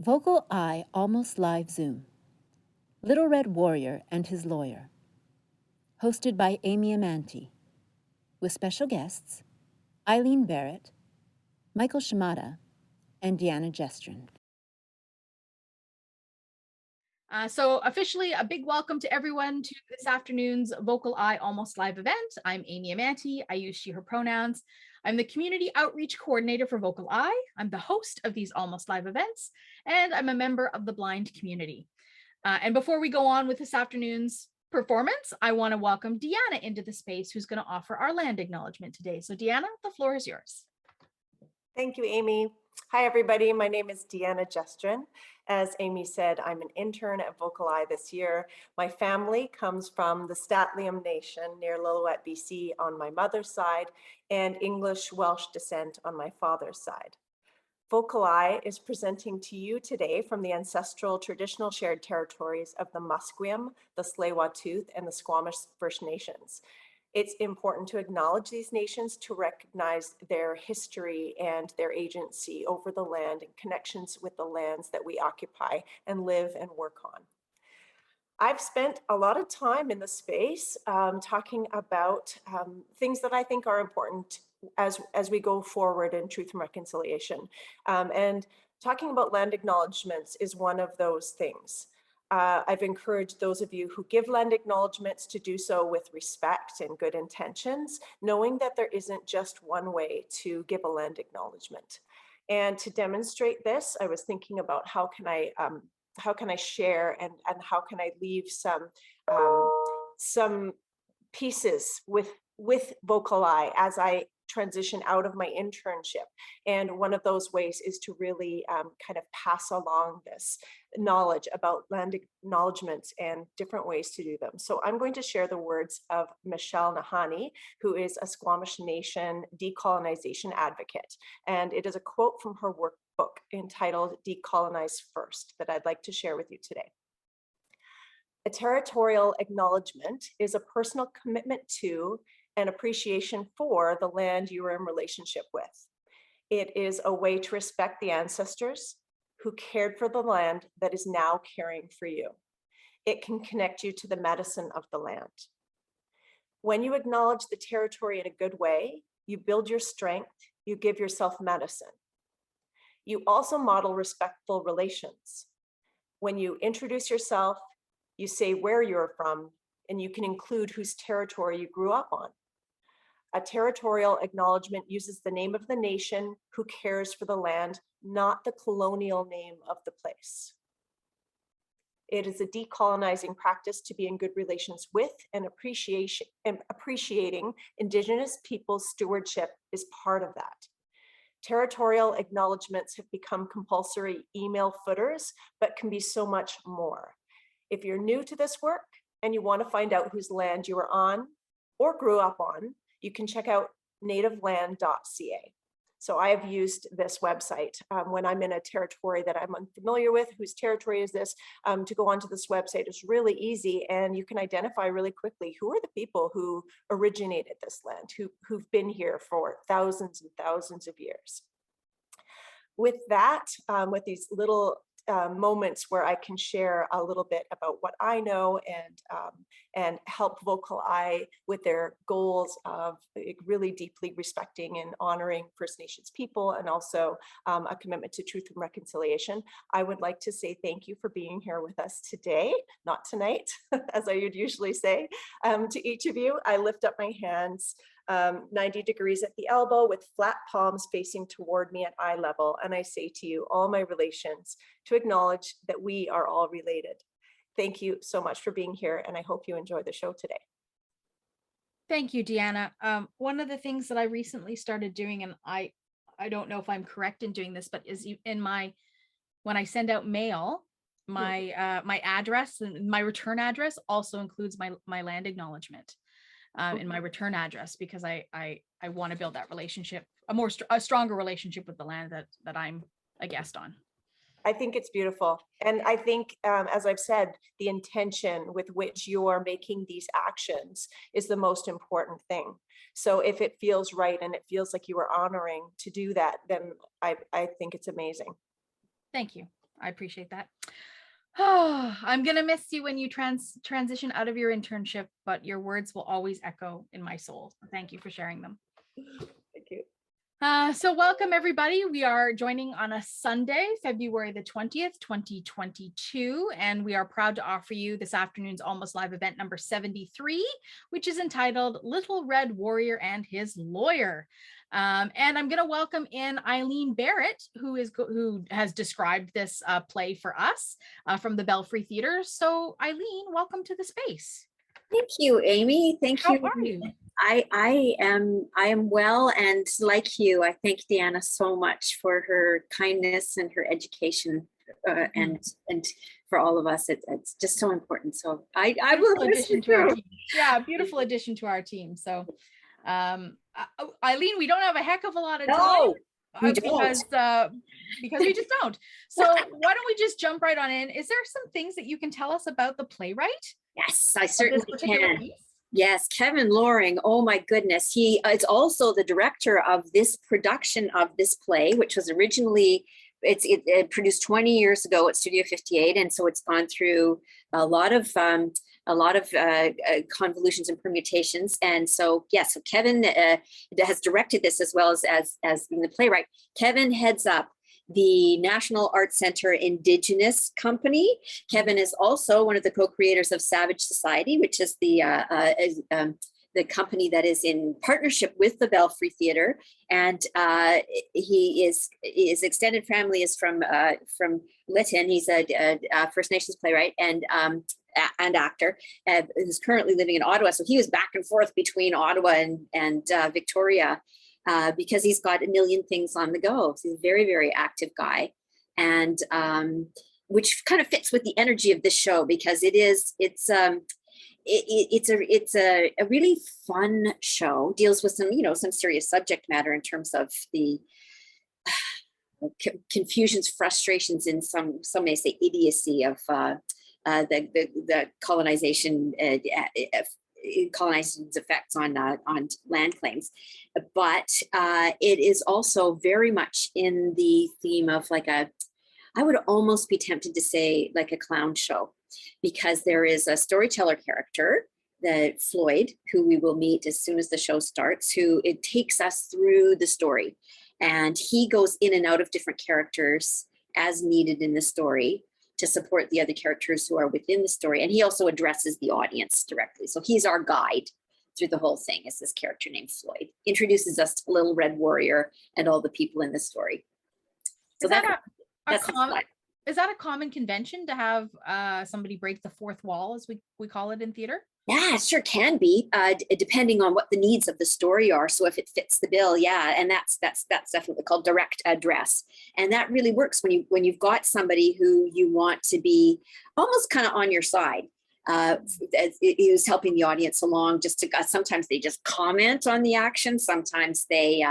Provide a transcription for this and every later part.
VocalEye Almost Live Zoom. Little Red Warrior and His Lawyer. Hosted by Amy Amantea. With special guests, Eileen Barrett, Michael Shamata, and Deanna Gestrin. So officially, a big welcome to everyone to this afternoon's VocalEye Almost Live event. I'm Amy Amantea. I use she, her pronouns. I'm the Community Outreach Coordinator for VocalEye. I'm the host of these Almost Live events, and I'm a member of the blind community. And before we go on with this afternoon's performance, I want to welcome Deanna into the space, who's going to offer our land acknowledgement today. So Deanna, the floor is yours. Thank you, Amy. Hi, everybody. My name is Deanna Gestrin. As Amy said, I'm an intern at VocalEye this year. My family comes from the Statliam Nation near Lillooet, BC on my mother's side, and English Welsh descent on my father's side. VocalEye is presenting to you today from the ancestral traditional shared territories of the Musqueam, the Tsleil-Waututh, and the Squamish First Nations. It's important to acknowledge these nations to recognize their history and their agency over the land and connections with the lands that we occupy and live and work on. I've spent a lot of time in the space talking about things that I think are important as we go forward in truth and reconciliation. And talking about land acknowledgements is one of those things. I've encouraged those of you who give land acknowledgements to do so with respect and good intentions, knowing that there isn't just one way to give a land acknowledgement. And to demonstrate this, I was thinking about how can I share and how can I leave some pieces with VocalEye as I transition out of my internship. And one of those ways is to really kind of pass along this knowledge about land acknowledgements and different ways to do them. So I'm going to share the words of Michelle Nahani, who is a Squamish Nation decolonization advocate. And it is a quote from her workbook entitled Decolonize First that I'd like to share with you today. A territorial acknowledgement is a personal commitment to and appreciation for the land you are in relationship with. It is a way to respect the ancestors who cared for the land that is now caring for you. It can connect you to the medicine of the land. When you acknowledge the territory in a good way, you build your strength, you give yourself medicine. You also model respectful relations. When you introduce yourself, you say where you're from, and you can include whose territory you grew up on. A territorial acknowledgement uses the name of the nation who cares for the land, not the colonial name of the place. It is a decolonizing practice to be in good relations with and appreciating Indigenous people's stewardship is part of that. Territorial acknowledgements have become compulsory email footers, but can be so much more. If you're new to this work and you want to find out whose land you are on or grew up on, you can check out nativeland.ca. So I have used this website when I'm in a territory that I'm unfamiliar with, whose territory is this, to go onto this website is really easy, and you can identify really quickly who are the people who originated this land, who've been here for thousands and thousands of years. With that, with these little moments where I can share a little bit about what I know and help VocalEye with their goals of really deeply respecting and honoring First Nations people, and also a commitment to truth and reconciliation. I would like to say thank you for being here with us today, not tonight, as I would usually say. To each of you, I lift up my hands 90 degrees at the elbow with flat palms facing toward me at eye level. And I say to you, all my relations, to acknowledge that we are all related. Thank you so much for being here, and I hope you enjoy the show today. Thank you, Deanna. One of the things that I recently started doing, and I don't know if I'm correct in doing this, but is when I send out mail, my my address and my return address also includes my land acknowledgement. In my return address, because I want to build that relationship, a stronger relationship with the land that I'm a guest on. I think it's beautiful. And I think, as I've said, the intention with which you are making these actions is the most important thing. So if it feels right and it feels like you are honoring to do that, then I think it's amazing. Thank you. I appreciate that. Oh, I'm going to miss you when you transition out of your internship, but your words will always echo in my soul. Thank you for sharing them. Thank you. So welcome everybody. We are joining on a Sunday, February the 20th, 2022, and we are proud to offer you this afternoon's Almost Live event number 73, which is entitled Little Red Warrior and His Lawyer. And I'm going to welcome in Eileen Barrett, who has described this play for us from the Belfry Theater. So Eileen, welcome to the space. Thank you, Amy. Thank you. How are you? I am well, and like you, I thank Deanna so much for her kindness and her education, and for all of us, it's just so important. So I will addition to our team. Yeah, beautiful addition to our team. So, Eileen, we don't have a heck of a lot of time. No, we because we just don't. So why don't we just jump right on in? Is there some things that you can tell us about the playwright? Yes, I certainly can. Piece? Yes, Kevin Loring. Oh my goodness. He is also the director of this production of this play, which was originally, it produced 20 years ago at Studio 58. And so it's gone through a lot of convolutions and permutations. And so, yes, so Kevin has directed this as well as being the playwright. Kevin heads up the National Arts Center Indigenous Company. Kevin is also one of the co-creators of Savage Society, which is the company that is in partnership with the Belfry Theater. And his extended family is from Lytton. He's a First Nations playwright and actor, who's currently living in Ottawa. So he was back and forth between Ottawa and Victoria, because he's got a million things on the go. So he's a very, very active guy, and which kind of fits with the energy of this show, because it's a really fun show. Deals with some serious subject matter in terms of the confusions, frustrations, and some may say idiocy of the colonization's effects on land claims. But it is also very much in the theme of I would almost be tempted to say like a clown show, because there is a storyteller character, Floyd, who we will meet as soon as the show starts, who it takes us through the story. And he goes in and out of different characters as needed in the story to support the other characters who are within the story. And he also addresses the audience directly. So he's our guide through the whole thing, is this character named Floyd. Introduces us to Little Red Warrior and all the people in the story. So is that a common convention to have somebody break the fourth wall, as we call it in theater? Yeah, it sure can be, depending on what the needs of the story are. So if it fits the bill, yeah, and that's definitely called direct address, and that really works when you've got somebody who you want to be almost kind of on your side. Is helping the audience along. Just to sometimes they just comment on the action. Sometimes they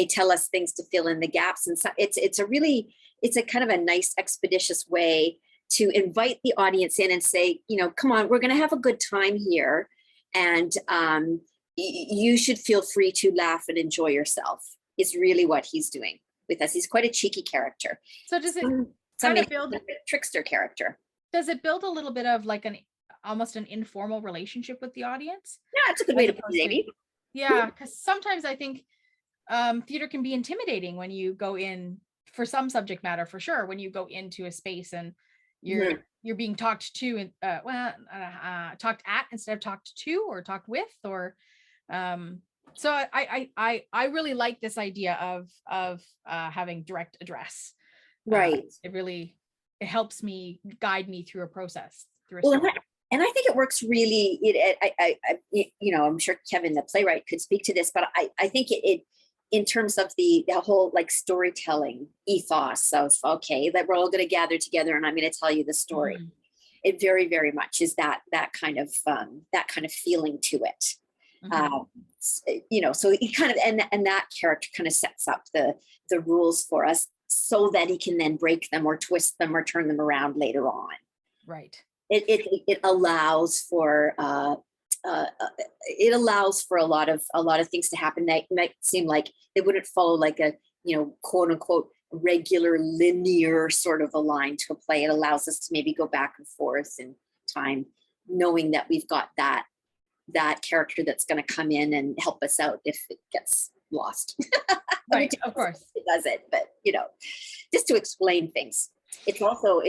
tell us things to fill in the gaps, and so it's a kind of a nice expeditious way to invite the audience in and say, come on, we're going to have a good time here, and you should feel free to laugh and enjoy yourself. Is really what he's doing with us. He's quite a cheeky character. So does it kind of build a trickster character? Does it build a little bit of like almost an informal relationship with the audience? Yeah, it's a good way to put it, maybe. Yeah, because sometimes I think theater can be intimidating when you go in for some subject matter, for sure. When you go into a space and you're being talked to and talked at instead of talked to or talked with, or so I really like this idea of having direct address. Right. It helps me guide me through a process. And I think it works really. I'm sure Kevin, the playwright, could speak to this, but I think it in terms of the whole like storytelling ethos of, okay, that we're all going to gather together and I'm going to tell you the story. Mm-hmm. It very, very much is that kind of feeling to it. Mm-hmm. So he kind of, and that character kind of sets up the rules for us so that he can then break them or twist them or turn them around later on. Right. It allows for a lot of things to happen that might seem like they wouldn't follow like a quote unquote regular linear sort of a line to a play. It allows us to maybe go back and forth in time, knowing that we've got that character that's going to come in and help us out if it gets lost. Right, of course. It does it, but just to explain things. It also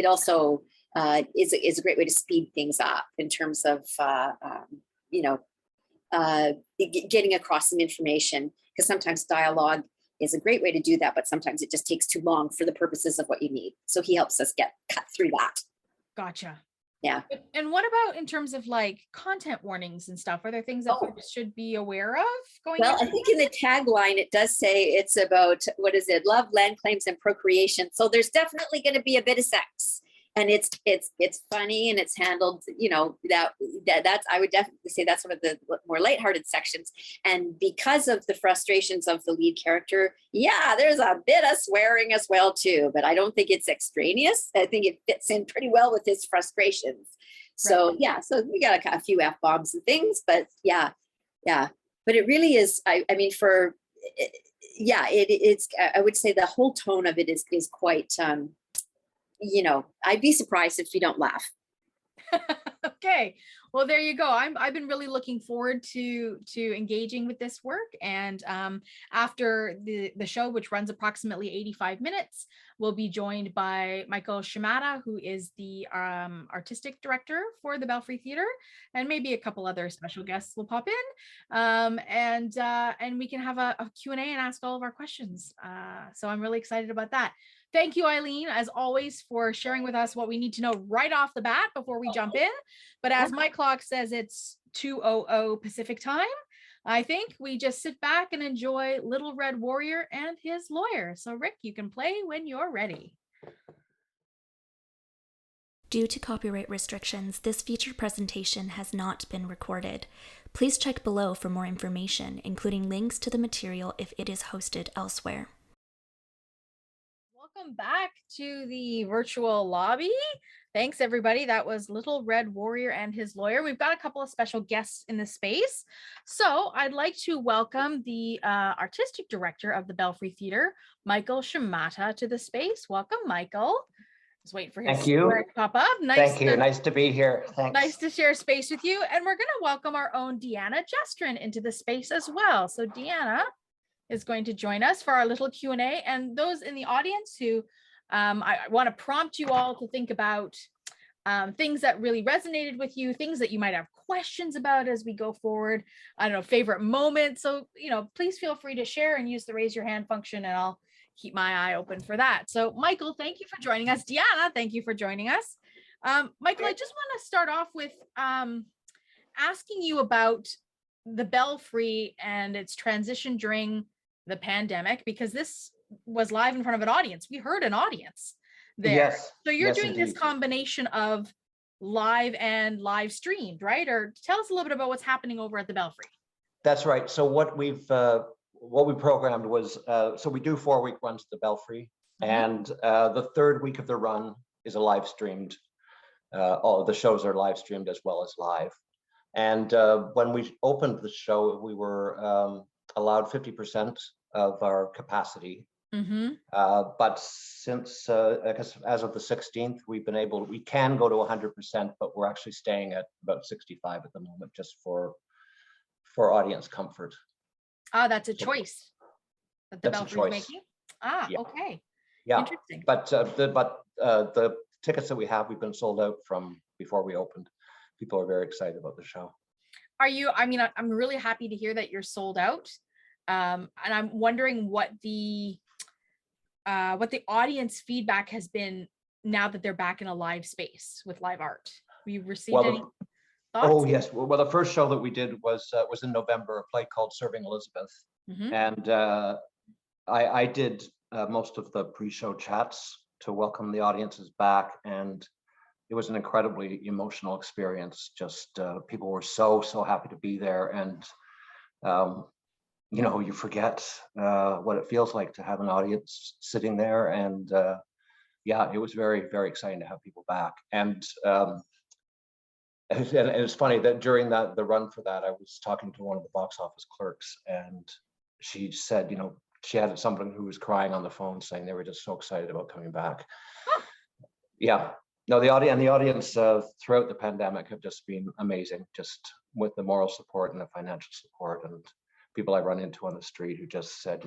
is a great way to speed things up in terms of getting across some information, because sometimes dialogue is a great way to do that, but sometimes it just takes too long for the purposes of what you need. So he helps us cut through that. Gotcha. Yeah. And what about in terms of like content warnings and stuff? Are there things that folks should be aware of going? Well, I think in the tagline, it does say it's about, what is it? Love, land claims, and procreation. So there's definitely going to be a bit of sex, and it's funny, and it's handled, that's, I would definitely say that's one of the more lighthearted sections. And because of the frustrations of the lead character, yeah, there's a bit of swearing as well too, but I don't think it's extraneous. I think it fits in pretty well with his frustrations. So Right. yeah, so we got a few F-bombs and things, but yeah. But it really is, I mean, it's, I would say the whole tone of it is quite, I'd be surprised if you don't laugh. Okay, well, there you go. I've been really looking forward to engaging with this work, and after the show, which runs approximately 85 minutes, we'll be joined by Michael Shamata, who is the artistic director for the Belfry Theatre, and maybe a couple other special guests will pop in, and we can have a Q&A and ask all of our questions. So I'm really excited about that. Thank you, Eileen, as always, for sharing with us what we need to know right off the bat before we jump in. But as my clock says, it's 2:00 Pacific time. I think we just sit back and enjoy Little Red Warrior and his lawyer. So Rick, you can play when you're ready. Due to copyright restrictions, this feature presentation has not been recorded. Please check below for more information, including links to the material if it is hosted elsewhere. Welcome back to the virtual lobby. Thanks, everybody. That was Little Red Warrior and his lawyer. We've got a couple of special guests in the space. So I'd like to welcome the artistic director of the Belfry Theatre, Michael Shamata, to the space. Welcome, Michael. Just wait for his story to pop up. Thank you. Nice to be here. Thanks. Nice to share space with you. And we're going to welcome our own Deanna Gestrin into the space as well. So Deanna is going to join us for our little Q&A, and those in the audience who I want to prompt you all to think about things that really resonated with you, things that you might have questions about as we go forward. I don't know, favorite moments. So, please feel free to share and use the raise your hand function, and I'll keep my eye open for that. So Michael, thank you for joining us. Deanna, thank you for joining us. Michael, I just want to start off with asking you about the Belfry and its transition during the pandemic, because this was live in front of an audience. We heard an audience there. Yes. So you're yes, doing indeed. this combination of live and live streamed, right? Or tell us a little bit about what's happening over at the Belfry. That's right. So what we programmed was, so we do 4-week runs at the Belfry, and the 3rd week of the run is a live streamed. All of the shows are live streamed as well as live. And when we opened the show, we were allowed 50% of our capacity. But since, I guess as of the 16th, we can go to 100%, but we're actually staying at about 65 at the moment, just for audience comfort. Ah, that's a choice that the That's a Belfry's choice. making. Ah, Yeah. okay. Yeah, Interesting. but the tickets that we've been sold out from before we opened. People are very excited about the show. I'm really happy to hear that you're sold out. And I'm wondering what the audience feedback has been now that they're back in a live space with live art. Have you received any thoughts? Oh yes. Well, the first show that we did was in November, a play called Serving Elizabeth, and I did most of the pre-show chats to welcome the audiences back, and it was an incredibly emotional experience. Just people were so happy to be there, and you forget what it feels like to have an audience sitting there, and yeah, it was very, very exciting to have people back. And it's funny that during the run for that, I was talking to one of the box office clerks, and she said, she had someone who was crying on the phone saying they were just so excited about coming back. Yeah, no, the audience throughout the pandemic have just been amazing, just with the moral support and the financial support, and people I run into on the street who just said,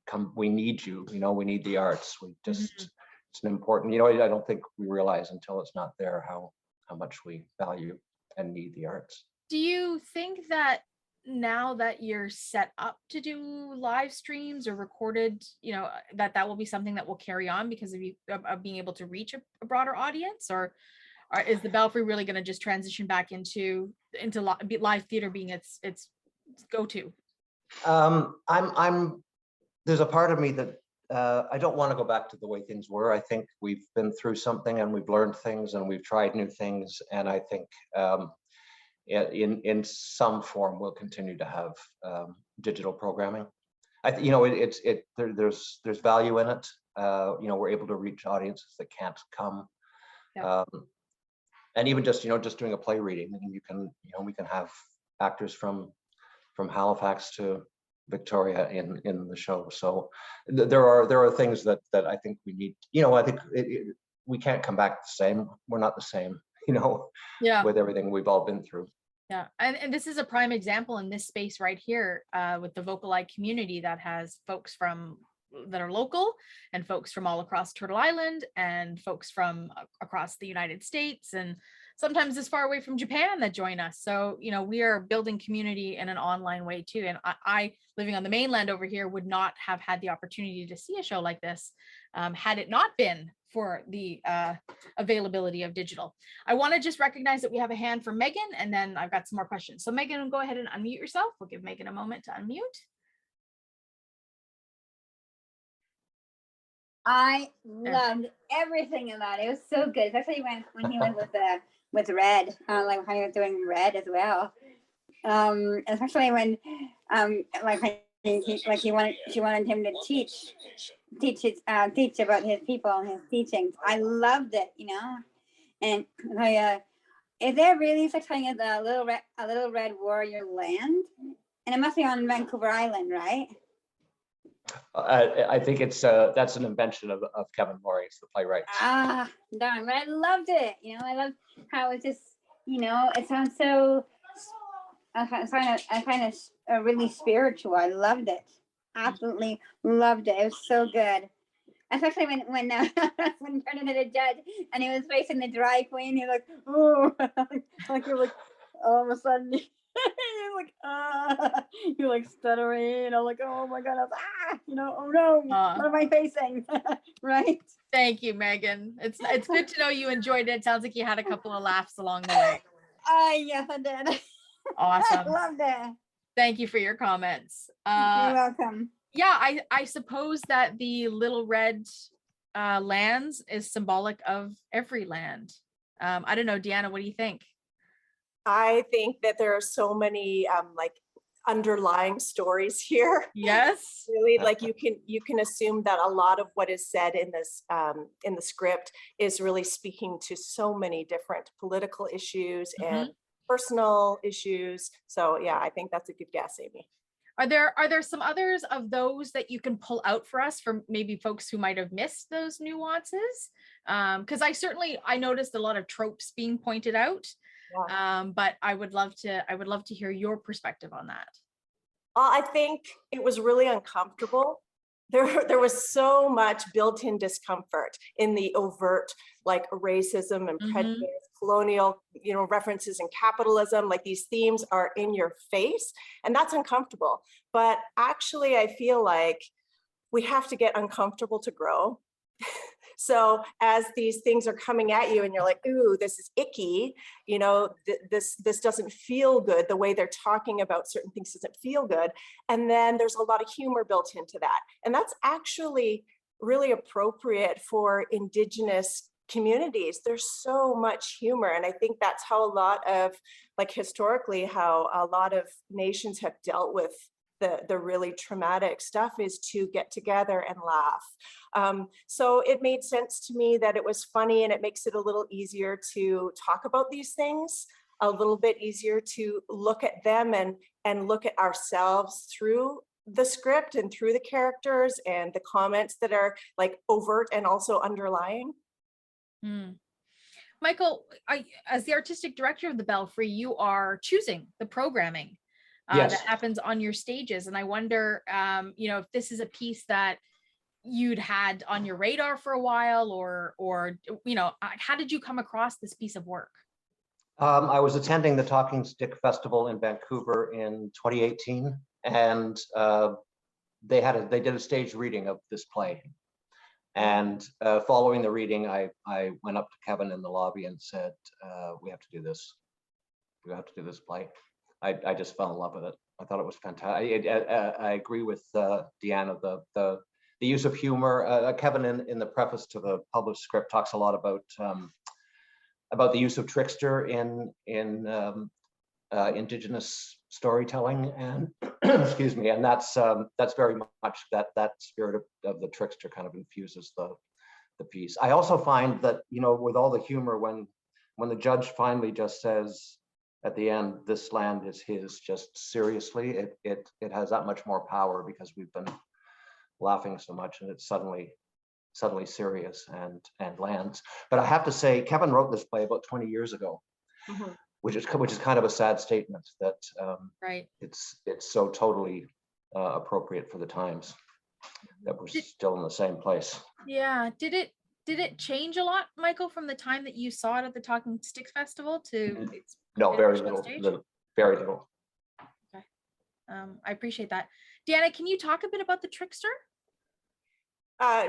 come, we need you, we need the arts. We just, it's an important, I don't think we realize until it's not there how much we value and need the arts. Do you think that now that you're set up to do live streams or recorded, that will be something that will carry on because of you of being able to reach a broader audience, or is the Belfry really going to just transition back into live theater being its go-to? There's a part of me that I don't want to go back to the way things were. I think we've been through something and we've learned things and we've tried new things, and I think in some form we'll continue to have digital programming. There's value in it. We're able to reach audiences that can't come. Yeah. And even just doing a play reading, and we can have actors from Halifax to Victoria in the show. So there are things that I think we need. I think we can't come back the same. We're not the same. Yeah. With everything we've all been through. Yeah, and this is a prime example in this space right here with the VocalEye community that has folks that are local and folks from all across Turtle Island and folks from across the United States and sometimes as far away from Japan that join us. So, we are building community in an online way too. And I living on the mainland over here would not have had the opportunity to see a show like this had it not been for the availability of digital. I want to just recognize that we have a hand for Megan, and then I've got some more questions. So Megan, go ahead and unmute yourself. We'll give Megan a moment to unmute. I loved everything about it. It was so good, especially when he went with Red, like how he was doing Red as well. Especially when she wanted him to teach about his people and his teachings. I loved it, And is there really such thing as a little red warrior land? And it must be on Vancouver Island, right? I think it's that's an invention of Kevin Morris, the playwright. Ah, darn! But I loved it. I loved how it just, it sounds so. I find it really spiritual. I loved it. Absolutely loved it. It was so good. Especially when Brendan did a judge and he was facing the dry queen. He was like, oh, like you're like all of a sudden. You're like stuttering, I'm like, oh my god, oh no, what am I facing? Right? Thank you, Megan. It's good to know you enjoyed it. Sounds like you had a couple of laughs along the way. Yes, I did. Awesome. I loved it. Thank you for your comments. You're welcome. Yeah, I suppose that the little red lands is symbolic of every land. I don't know, Deanna, what do you think? I think that there are so many underlying stories here. Yes. Really, like you can assume that a lot of what is said in this in the script is really speaking to so many different political issues and personal issues. So yeah, I think that's a good guess, Amy. Are there some others of those that you can pull out for us for maybe folks who might have missed those nuances? Because I noticed a lot of tropes being pointed out. Yeah. But I would love to hear your perspective on that. I think it was really uncomfortable. There was so much built-in discomfort in the overt, like racism and prejudice, colonial, references and capitalism. Like these themes are in your face, and that's uncomfortable. But actually, I feel like we have to get uncomfortable to grow. So as these things are coming at you and you're like, ooh, this is icky, this doesn't feel good. The way they're talking about certain things doesn't feel good. And then there's a lot of humor built into that. And that's actually really appropriate for Indigenous communities. There's so much humor. And I think that's how a lot of, historically, how a lot of nations have dealt with the really traumatic stuff is to get together and laugh. So it made sense to me that it was funny, and it makes it a little easier to talk about these things, a little bit easier to look at them and look at ourselves through the script and through the characters and the comments that are like overt and also underlying. Michael, as the artistic director of the Belfry, you are choosing the programming Yes. that happens on your stages. And I wonder, if this is a piece that you'd had on your radar for a while, or how did you come across this piece of work? I was attending the Talking Stick Festival in Vancouver in 2018, and they did a staged reading of this play. And following the reading, I went up to Kevin in the lobby and said, we have to do this. We have to do this play. I just fell in love with it. I thought it was fantastic. I agree with Deanna, the use of humor. Kevin in the preface to the published script talks a lot about the use of trickster in Indigenous storytelling, and excuse me, and that's very much that spirit of the trickster kind of infuses the piece. I also find that, with all the humor, when the judge finally just says at the end, "This land is his," just seriously, it has that much more power, because we've been laughing so much, and it's suddenly serious and lands. But I have to say, Kevin wrote this play about 20 years ago, which is kind of a sad statement that right. It's so totally appropriate for the times that we're still in the same place. Yeah. Did it change a lot, Michael, from the time that you saw it at the Talking Sticks Festival to its very original little, stage? very little. Okay. I appreciate that. Deanna, can you talk a bit about the trickster?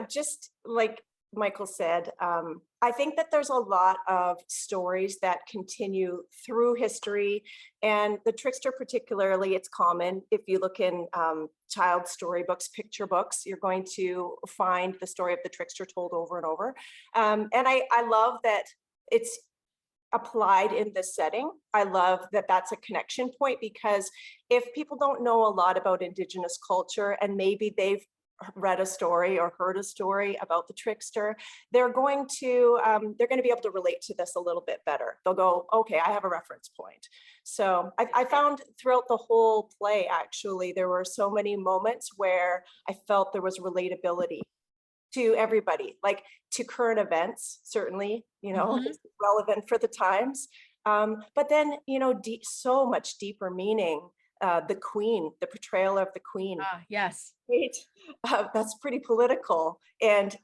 Just like Michael said, I think that there's a lot of stories that continue through history, and the trickster particularly, it's common. If you look in child storybooks, picture books, you're going to find the story of the trickster told over and over. And I love that it's applied in this setting. I love that that's a connection point, because if people don't know a lot about Indigenous culture, and maybe they've read a story or heard a story about the trickster, they're going to be able to relate to this a little bit better. They'll go, okay, I have a reference point. So I found throughout the whole play, actually, there were so many moments where I felt there was relatability to everybody, like to current events, certainly, it's relevant for the times. But then, so much deeper meaning. The queen, the portrayal of the queen. Yes. Right? That's pretty political and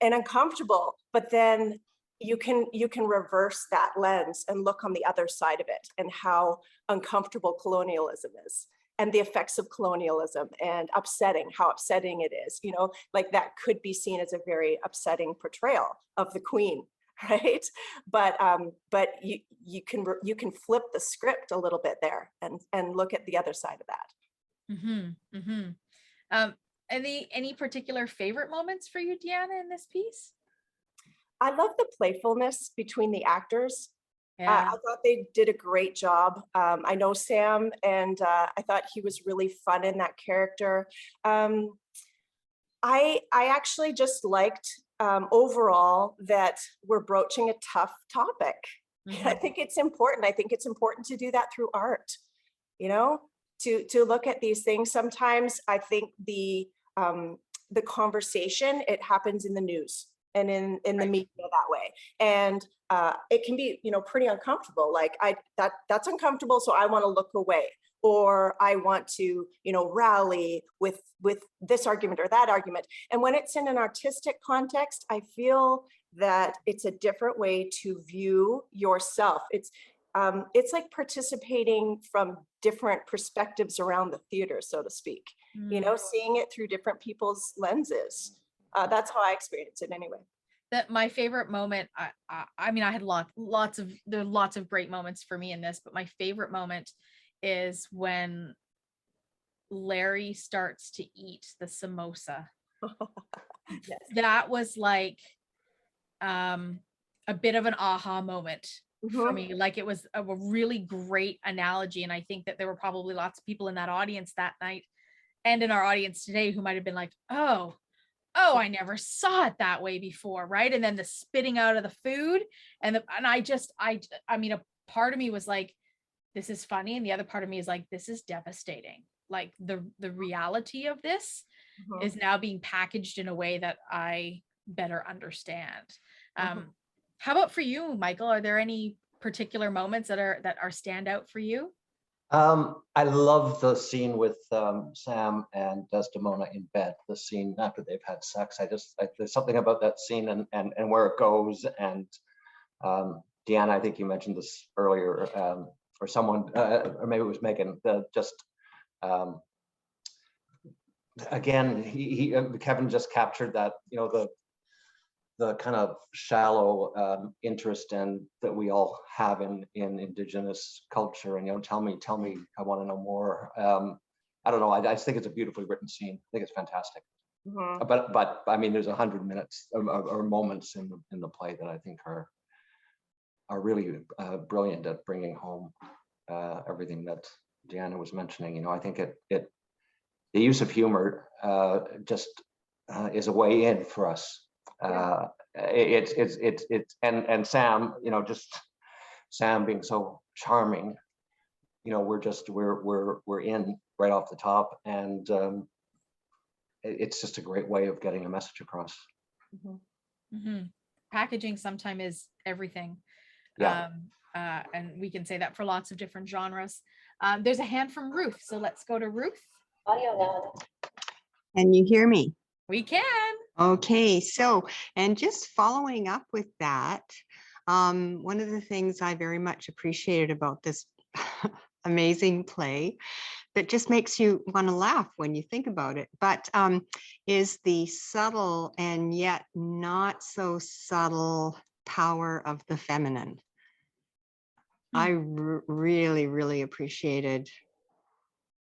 uncomfortable. But then you can reverse that lens and look on the other side of it, and how uncomfortable colonialism is, and the effects of colonialism, and how upsetting it is. Like that could be seen as a very upsetting portrayal of the queen. Right, but you can flip the script a little bit there and look at the other side of that. Any particular favorite moments for you, Deanna, in this piece? I love the playfulness between the actors. Yeah. I thought they did a great job. I know Sam, and I thought he was really fun in that character. I actually just liked overall that we're broaching a tough topic. I think it's important. I think it's important to do that through art, to look at these things. Sometimes I think the conversation, it happens in the news and in the media that way. And it can be, pretty uncomfortable. Like that's uncomfortable, so I want to look away. Or I want to, rally with this argument or that argument. And when it's in an artistic context, I feel that it's a different way to view yourself. It's like participating from different perspectives around the theater, so to speak. Seeing it through different people's lenses. That's how I experience it anyway. That my favorite moment. I mean, I had lots of great moments for me in this, but my favorite moment is when Larry starts to eat the samosa. Yes. That was like a bit of an aha moment for me. Like, it was a really great analogy, and I think that there were probably lots of people in that audience that night and in our audience today who might have been like, oh, I never saw it that way before, right? And then the spitting out of the food, and I mean, a part of me was like, this is funny, and the other part of me is like, this is devastating. like the reality of this Mhm. is now being packaged in a way that I better understand. How about for you, Michael? Are there any particular moments that are stand out for you? I love the scene with Sam and Desdemona in bed, the scene after they've had sex. There's something about that scene and where it goes. And Deanna, I think you mentioned this earlier, or someone, or maybe it was Megan, again, Kevin just captured that, the kind of shallow interest that we all have in Indigenous culture, and tell me, I want to know more. I don't know. I just think it's a beautifully written scene. I think it's fantastic. Mhm. But I mean, there's 100 minutes or moments in the play that I think are really brilliant at bringing home everything that Deanna was mentioning. I think the use of humor just is a way in for us. It's and Sam, just Sam being so charming, we're in right off the top, and it's just a great way of getting a message across. Packaging sometimes is everything. Yeah. And we can say that for lots of different genres. There's a hand from Ruth, so let's go to Ruth. Can you hear me? We can. Okay, so, and just following up with that, one of the things I very much appreciated about this amazing play that just makes you want to laugh when you think about it, but is the subtle and yet not so subtle power of the feminine. I really, really appreciated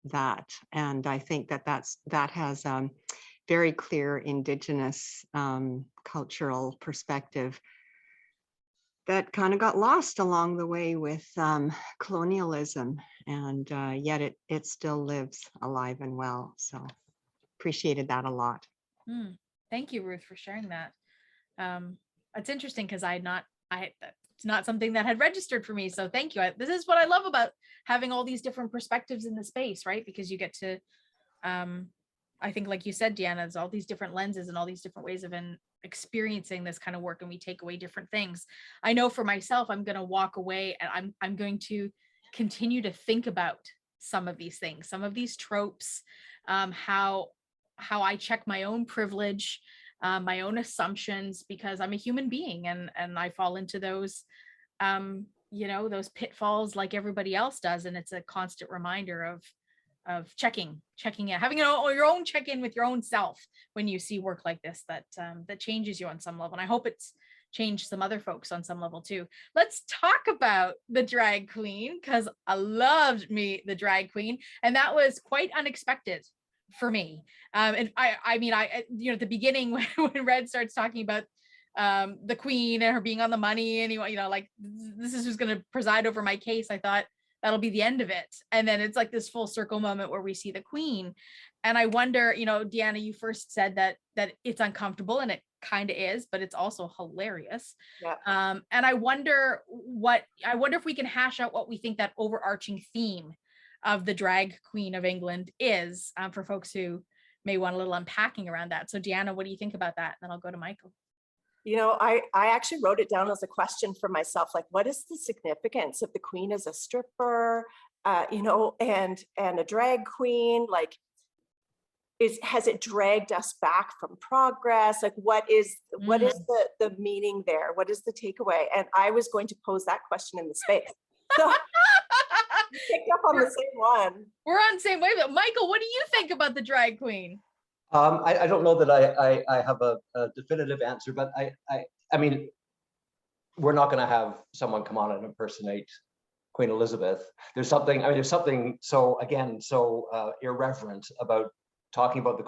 that. And I think that has very clear Indigenous cultural perspective that kind of got lost along the way with colonialism, and yet it still lives alive and well. So appreciated that a lot. Thank you, Ruth, for sharing that. It's interesting because it's not something that had registered for me. So thank you. This is what I love about having all these different perspectives in the space, right? Because you get to I think, like you said, Deanna, there's all these different lenses and all these different ways of experiencing this kind of work, and we take away different things. I know for myself, I'm going to walk away and I'm going to continue to think about some of these things, some of these tropes, how I check my own privilege, my own assumptions, because I'm a human being and I fall into those, those pitfalls like everybody else does. And it's a constant reminder of checking in, having your own check-in with your own self when you see work like this that changes you on some level. And I hope it's changed some other folks on some level too. Let's talk about the drag queen, because I loved the drag queen, and that was quite unexpected for me. And I mean, at the beginning when Red starts talking about the queen and her being on the money, and like, this is who's going to preside over my case, I thought that'll be the end of it. And then it's like this full circle moment where we see the queen. And I wonder, Deanna, you first said that it's uncomfortable, and it kind of is, but it's also hilarious. Yeah. And I wonder if we can hash out what we think that overarching theme of the drag queen of England is, for folks who may want a little unpacking around that. So Deanna, what do you think about that? And then I'll go to Michael. I actually wrote it down as a question for myself, like, what is the significance of the queen as a stripper, and a drag queen? Like, has it dragged us back from progress? Like, what is the meaning there? What is the takeaway? And I was going to pose that question in the space. So picked up on the same one. We're on the same wavelength. Michael, what do you think about the drag queen? I don't know that I have a definitive answer, but I mean, we're not going to have someone come on and impersonate Queen Elizabeth. There's something so irreverent about talking about the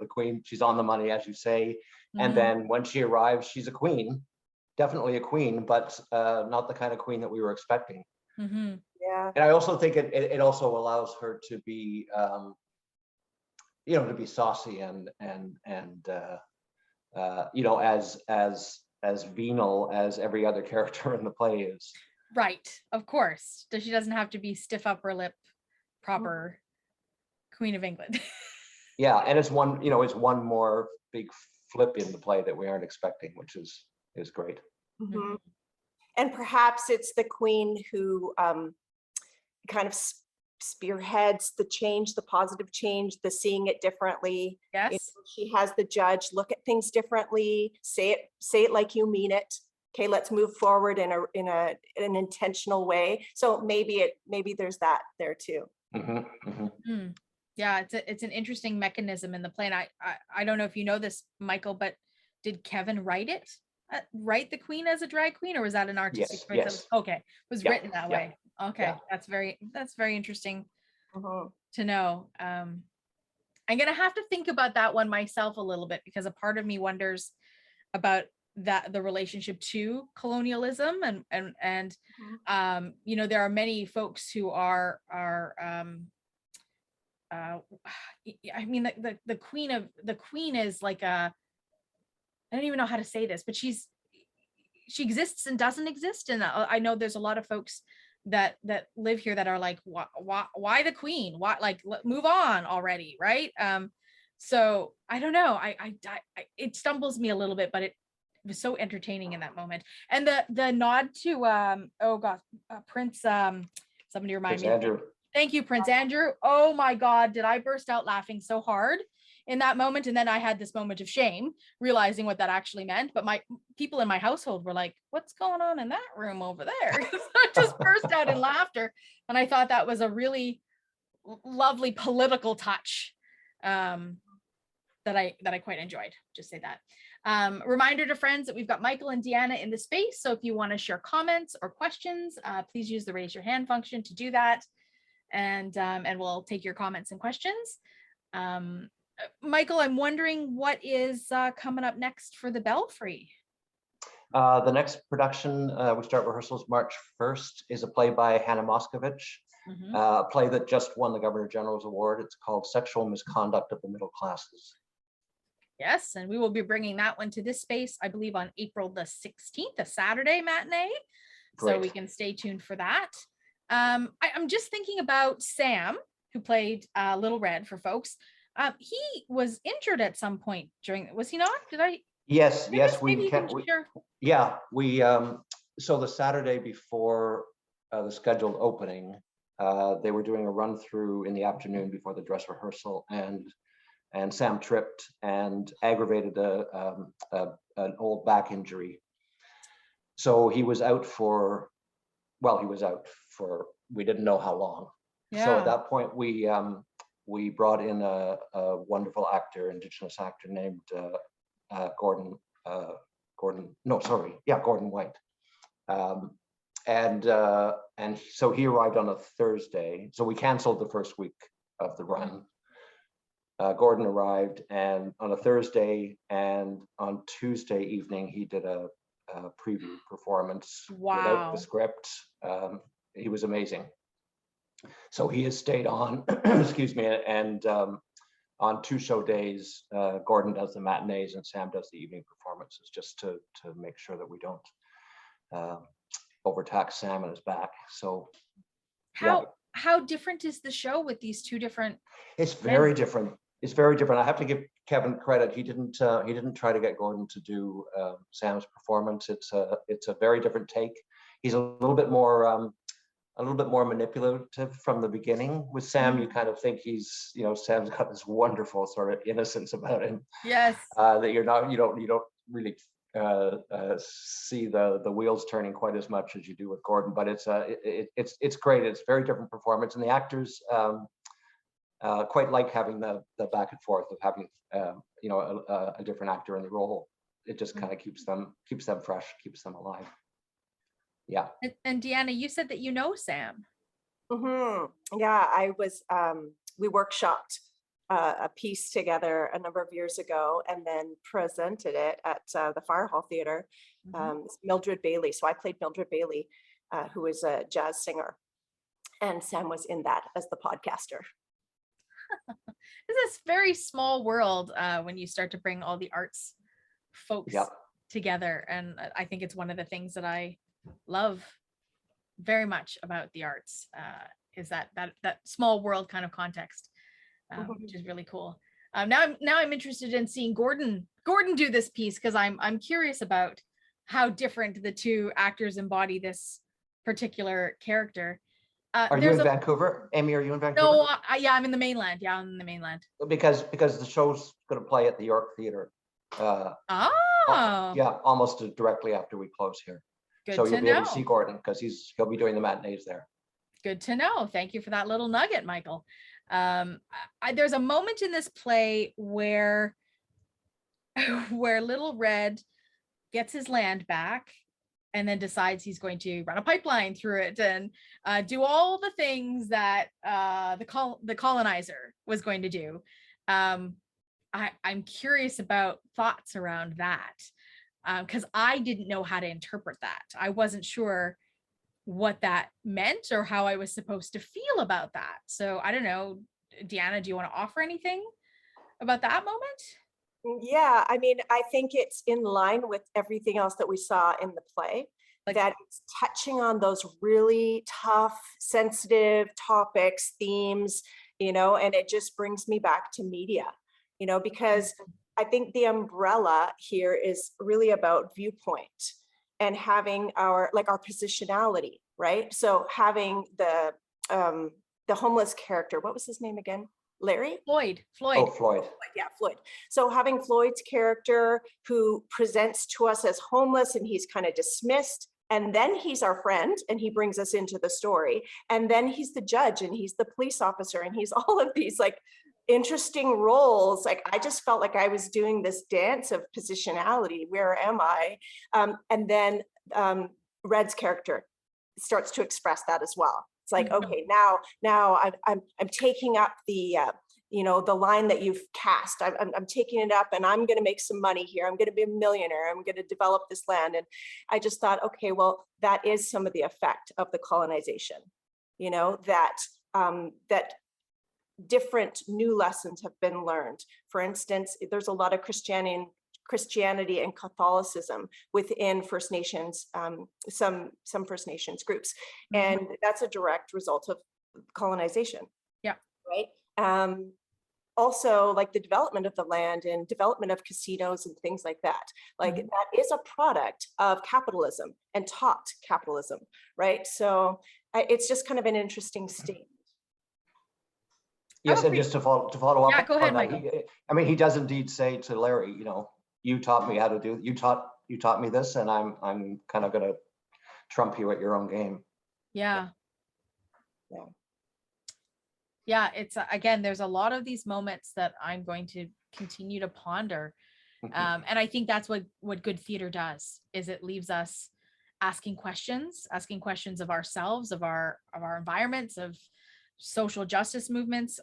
queen. She's on the money, as you say. And then when she arrives, she's a queen, definitely a queen, but not the kind of queen that we were expecting. Yeah. And I also think it also allows her to be, to be saucy and as venal as every other character in the play is. Right, of course. She doesn't have to be stiff upper lip, proper Queen of England. Yeah, and it's one, you know, it's one more big flip in the play that we aren't expecting, which is great. Mhm. And perhaps it's the queen who kind of spearheads the change, the positive change, the seeing it differently. You know, Yes. she has the judge look at things differently, say it like you mean it. Okay, let's move forward in an intentional way. So maybe there's that there too. Yeah, it's an interesting mechanism in the play. And I don't know if you know this, Michael, but did Kevin write it? Write the queen as a drag queen, or was that an artistic choice? Yes. Okay, it was Yeah, written that yeah, way. Okay, yeah. that's very interesting Mhm. to know. I'm gonna have to think about that one myself a little bit, because a part of me wonders about the relationship to colonialism and you know, there are many folks who are I mean, the queen is like a, I don't even know how to say this, but she exists and doesn't exist. And I know there's a lot of folks that live here that are like, why the queen? Why, like, move on already, right? So I don't know. I it stumbles me a little bit, but it was so entertaining in that moment. And the nod to oh gosh, Prince somebody remind Prince me. Andrew. Thank you, Prince Andrew. Oh my God, did I burst out laughing so hard in that moment? And then I had this moment of shame, realizing what that actually meant. But my people in my household were like, what's going on in that room over there? I just burst out in laughter. And I thought that was a really lovely political touch that I quite enjoyed. Just say that. Reminder to friends that we've got Michael and Deanna in the space. So if you want to share comments or questions, please use the raise your hand function to do that. And we'll take your comments and questions. Michael, I'm wondering what is coming up next for the Belfry? The next production, we start rehearsals March 1st, is a play by Hannah Moscovich, a play that just won the Governor General's Award. It's called Sexual Misconduct of the Middle Classes. Yes, and we will be bringing that one to this space, I believe, on April the 16th, a Saturday matinee. Great. So we can stay tuned for that. I'm just thinking about Sam, who played Little Red for folks. He was injured at some point during, was he not? Did I? Yes, maybe you can share. Yeah, so the Saturday before the scheduled opening, they were doing a run through in the afternoon before the dress rehearsal, and Sam tripped and aggravated an old back injury. So he was out for, we didn't know how long. Yeah. So at that point, we brought in a wonderful actor, Indigenous actor named Gordon White. And so he arrived on a Thursday. So we canceled the first week of the run. Gordon arrived and on a Thursday, and on Tuesday evening he did a preview performance without the script. He was amazing. So he has stayed on, excuse me, and on 2 show days, Gordon does the matinees and Sam does the evening performances, just to make sure that we don't overtax Sam and his back. So how different is the show with these two different? It's very different. It's very different. I have to give Kevin credit. He didn't try to get Gordon to do Sam's performance. It's a very different take. He's a little bit more manipulative from the beginning. With Sam, you kind of think he's, Sam's got this wonderful sort of innocence about him. Yes. That you don't really see the wheels turning quite as much as you do with Gordon. But it's great. It's a very different performance, and the actors quite like having the back and forth of having a different actor in the role. It just kind of keeps them fresh, keeps them alive. Yeah. And Deanna, you said that you know Sam. Yeah, I was. We workshopped a piece together a number of years ago, and then presented it at the Fire Hall Theatre. Mildred Bailey. So I played Mildred Bailey, who is a jazz singer, and Sam was in that as the podcaster. This is a very small world when you start to bring all the arts folks together, and I think it's one of the things that I love very much about the arts is that small world kind of context. which is really cool. Now I'm interested in seeing Gordon do this piece, because I'm curious about how different the two actors embody this particular character. Are you in Vancouver? Amy, are you in Vancouver? No, yeah, I'm in the mainland. Yeah, I'm in the mainland. Because the show's going to play at the York Theatre. Yeah, almost directly after we close here. Good so to you'll be know. able to see Gordon, because he'll be doing the matinees there. Good to know. Thank you for that little nugget, Michael. There's a moment in this play where Little Red gets his land back and then decides he's going to run a pipeline through it and do all the things that the colonizer was going to do. I'm curious about thoughts around that, because I didn't know how to interpret that. I wasn't sure what that meant or how I was supposed to feel about that. So I don't know, Deanna, do you want to offer anything about that moment? Yeah, I mean, I think it's in line with everything else that we saw in the play, that it's touching on those really tough, sensitive topics, themes, and it just brings me back to media, because I think the umbrella here is really about viewpoint and having our positionality, right? So having the homeless character, what was his name again? Larry? Floyd. Oh, Floyd. Yeah, Floyd. So having Floyd's character who presents to us as homeless and he's kind of dismissed, and then he's our friend and he brings us into the story. And then he's the judge and he's the police officer and he's all of these interesting roles. I just felt like I was doing this dance of positionality. Where am I? And then Red's character starts to express that as well. It's like, okay, now I'm taking up the the line that you've cast. I'm taking it up and I'm going to make some money here. I'm going to be a millionaire. I'm going to develop this land. And I just thought, okay, well, that is some of the effect of the colonization, that different new lessons have been learned. For instance, there's a lot of Christianity and Catholicism within First Nations, some First Nations groups. And that's a direct result of colonization. Yeah. Right. Also, the development of the land and development of casinos and things like that. That is a product of capitalism and taught capitalism, right? So it's just kind of an interesting state. Yes, and just to follow up. Yeah, go ahead, Michael. He does indeed say to Larry, you taught me how to do. You taught me this, and I'm kind of going to trump you at your own game. Yeah. Yeah. Yeah, it's again, there's a lot of these moments that I'm going to continue to ponder. And I think that's what good theater does, is it leaves us asking questions of ourselves, of our environments, of social justice movements.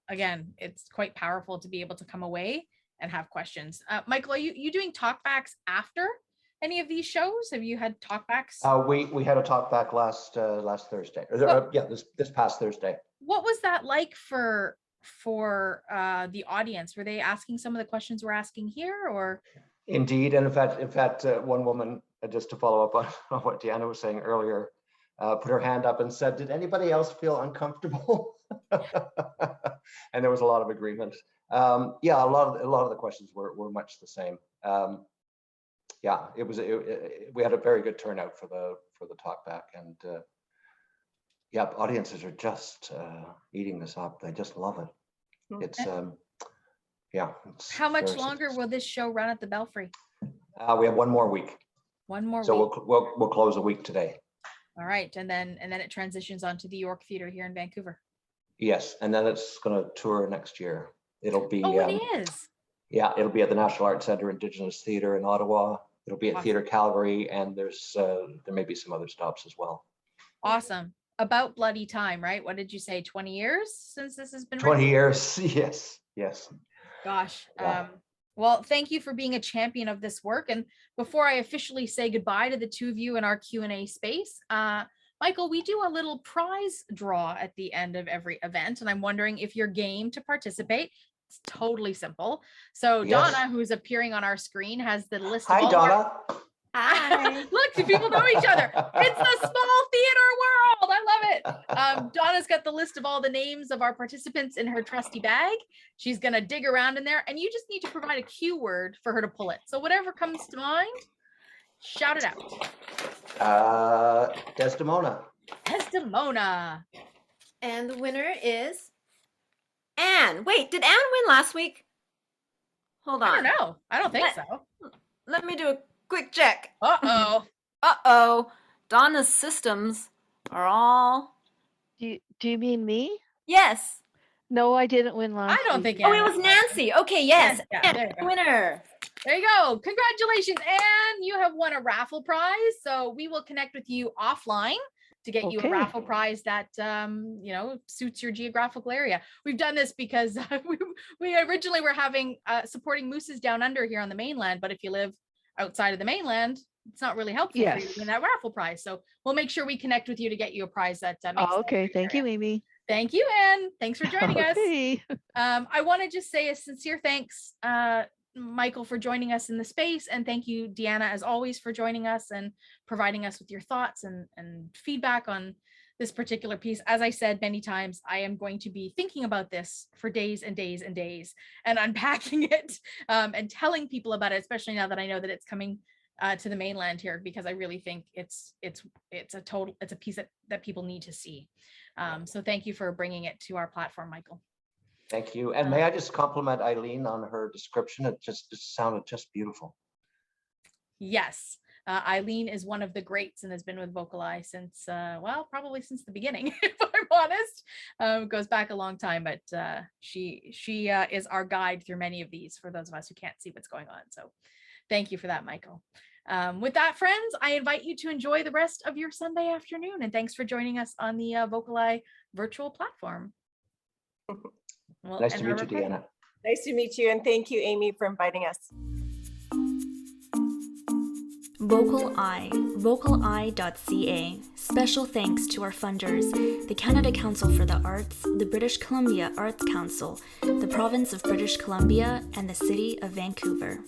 Again, it's quite powerful to be able to come away and have questions. Michael, are you doing talkbacks after any of these shows? Have you had talkbacks? We had a talkback last Thursday. This past Thursday. What was that like for the audience? Were they asking some of the questions we're asking here, or? Indeed, and in fact, one woman, just to follow up on what Deanna was saying earlier, put her hand up and said, "Did anybody else feel uncomfortable?" And there was a lot of agreement. Yeah, a lot of the questions were much the same. Yeah, we had a very good turnout for the talkback, and yeah, audiences are just eating this up. They just love it. It's yeah. How much longer will this show run at the Belfry? We have one more week. One more so week. We'll close a week today. All right, and then it transitions onto the York Theatre here in Vancouver. Yes, and then it's going to tour next year. It'll be. Oh, it is. Yeah, it'll be at the National Arts Centre Indigenous Theatre in Ottawa. It'll be at Theatre Calgary, and there may be some other stops as well. Awesome. About bloody time, right? What did you say? 20 years since this has been 20 written? years, yes. Gosh. Yeah. Well, thank you for being a champion of this work. And before I officially say goodbye to the two of you in our Q&A space, Michael, we do a little prize draw at the end of every event, and I'm wondering if you're game to participate. It's totally simple. So Yes. Donna, who's appearing on our screen, has the list. Hi, of all Donna. Hi. Look, do people know each other? It's the small theater world. I love it. Donna's got the list of all the names of our participants in her trusty bag. She's going to dig around in there, and you just need to provide a cue word for her to pull it. So whatever comes to mind, shout it out. Desdemona. Desdemona. And the winner is Anne. Wait, did Anne win last week? Hold on. I don't know. I don't think so. Let me do a quick check. Uh-oh. Uh-oh. Donna's systems are all... Do you mean me? Yes. No, I didn't win last I don't week. think Oh, it was Nancy. Okay, yes. Yeah, Anne, there you go. winner. There you go. Congratulations, Anne. You have won a raffle prize. So we will connect with you offline to get you a Okay. raffle prize that suits your geographical area. We've done this because we originally were having supporting mooses down under here on the mainland, but if you live outside of the mainland, it's not really helpful for you to win that raffle prize. So we'll make sure we connect with you to get you a prize that makes sense for Okay, your thank area. you, Amy. Thank you, Anne. Thanks for joining us. Okay. I want to just say a sincere thanks, Michael, for joining us in the space. And thank you, Deanna, as always, for joining us and providing us with your thoughts and feedback on this particular piece. As I said many times, I am going to be thinking about this for days and days and days and unpacking it and telling people about it, especially now that I know that it's coming to the mainland here, because I really think it's a piece that people need to see. So thank you for bringing it to our platform, Michael. Thank you. And may I just compliment Eileen on her description? It sounded just beautiful. Yes. Eileen is one of the greats and has been with VocalEye since, probably since the beginning, if I'm honest. It goes back a long time, but she is our guide through many of these for those of us who can't see what's going on. So thank you for that, Michael. With that, friends, I invite you to enjoy the rest of your Sunday afternoon, and thanks for joining us on the VocalEye virtual platform. Well, Nice to meet you, Deanna. Nice to meet you, and thank you, Amy, for inviting us. VocalEye, vocaleye.ca. Special thanks to our funders, the Canada Council for the Arts, the British Columbia Arts Council, the Province of British Columbia, and the City of Vancouver.